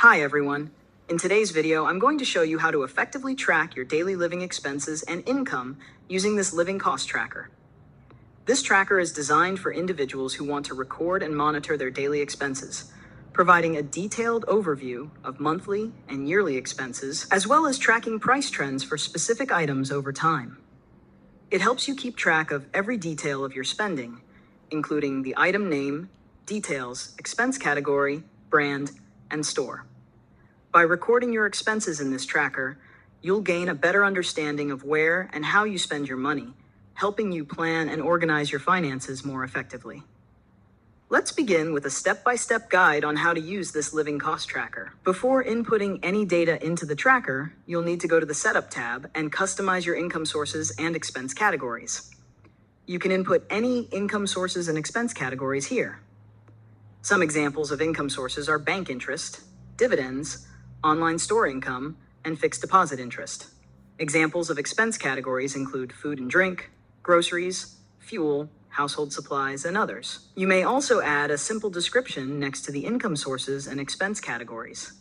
Hi everyone. In today's video, I'm going to show you how to effectively track your daily living expenses and income using this living cost tracker. This tracker is designed for individuals who want to record and monitor their daily expenses, providing a detailed overview of monthly and yearly expenses, as well as tracking price trends for specific items over time. It helps you keep track of every detail of your spending, including the item name, details, expense category, brand, and store. By recording your expenses in this tracker, you'll gain a better understanding of where and how you spend your money, helping you plan and organize your finances more effectively. Let's begin with a step-by-step guide on how to use this living cost tracker. Before inputting any data into the tracker, you'll need to go to the Setup tab and customize your income sources and expense categories. You can input any income sources and expense categories here. Some examples of income sources are bank interest, dividends, online store income, and fixed deposit interest. Examples of expense categories include food and drink, groceries, fuel, household supplies, and others. You may also add a simple description next to the income sources and expense categories.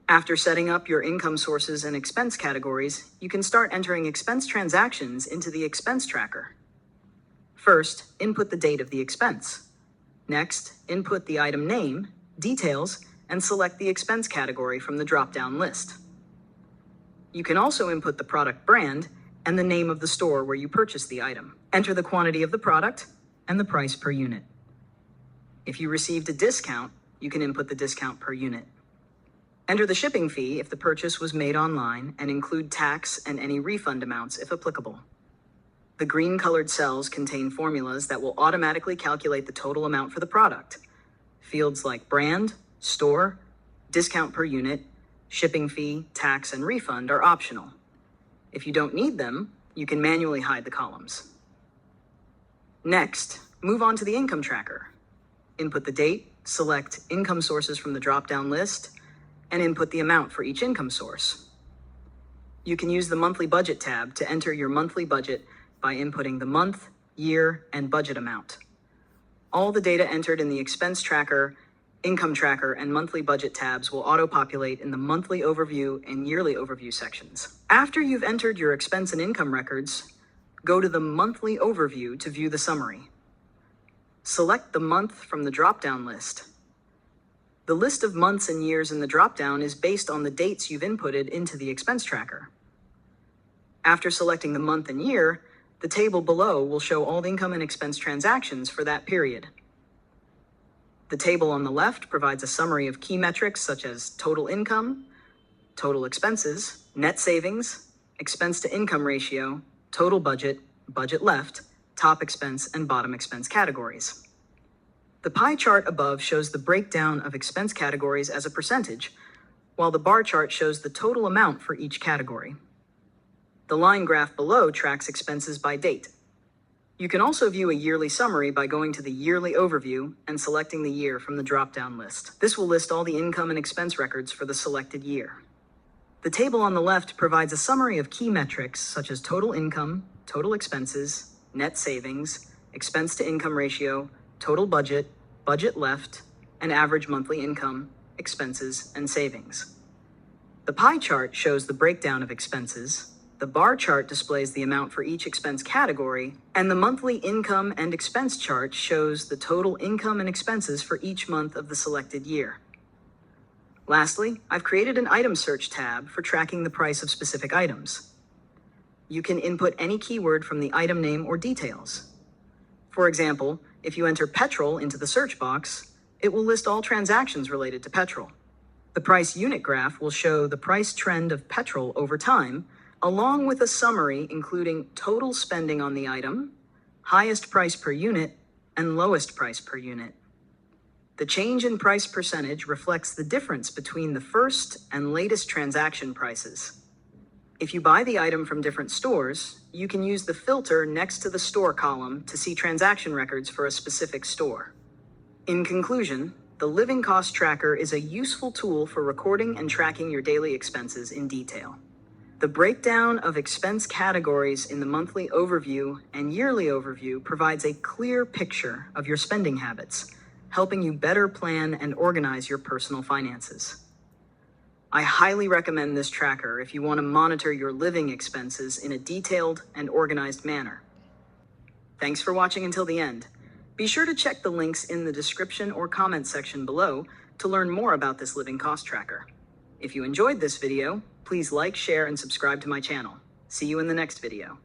After setting up your income sources and expense categories, you can start entering expense transactions into the expense tracker. First, input the date of the expense. Next, input the item name, details, and select the expense category from the drop-down list. You can also input the product brand and the name of the store where you purchased the item. Enter the quantity of the product and the price per unit. If you received a discount, you can input the discount per unit. Enter the shipping fee if the purchase was made online and include tax and any refund amounts if applicable. The green-colored cells contain formulas that will automatically calculate the total amount for the product. Fields like brand, store, discount per unit, shipping fee, tax, and refund are optional. If you don't need them, you can manually hide the columns. Next, move on to the income tracker. Input the date, select income sources from the drop-down list, and input the amount for each income source. You can use the monthly budget tab to enter your monthly budget by inputting the month, year, and budget amount. All the data entered in the expense tracker, income tracker, and monthly budget tabs will auto-populate in the monthly overview and yearly overview sections. After you've entered your expense and income records, go to the monthly overview to view the summary. Select the month from the drop-down list. The list of months and years in the drop-down is based on the dates you've inputted into the expense tracker. After selecting the month and year, the table below will show all income and expense transactions for that period. The table on the left provides a summary of key metrics such as total income, total expenses, net savings, expense to income ratio, total budget, budget left, top expense, and bottom expense categories. The pie chart above shows the breakdown of expense categories as a percentage, while the bar chart shows the total amount for each category. The line graph below tracks expenses by date. You can also view a yearly summary by going to the yearly overview and selecting the year from the drop-down list. This will list all the income and expense records for the selected year. The table on the left provides a summary of key metrics such as total income, total expenses, net savings, expense to income ratio, total budget, budget left, and average monthly income, expenses, and savings. The pie chart shows the breakdown of expenses. The bar chart displays the amount for each expense category, and the monthly income and expense chart shows the total income and expenses for each month of the selected year. Lastly, I've created an item search tab for tracking the price of specific items. You can input any keyword from the item name or details. For example, if you enter petrol into the search box, it will list all transactions related to petrol. The price unit graph will show the price trend of petrol over time, along with a summary including total spending on the item, highest price per unit, and lowest price per unit. The change in price percentage reflects the difference between the first and latest transaction prices. If you buy the item from different stores, you can use the filter next to the store column to see transaction records for a specific store. In conclusion, the Living Cost Tracker is a useful tool for recording and tracking your daily expenses in detail. The breakdown of expense categories in the monthly overview and yearly overview provides a clear picture of your spending habits, helping you better plan and organize your personal finances. I highly recommend this tracker if you want to monitor your living expenses in a detailed and organized manner. Thanks for watching until the end. Be sure to check the links in the description or comment section below to learn more about this living cost tracker. If you enjoyed this video, please like, share, and subscribe to my channel. See you in the next video.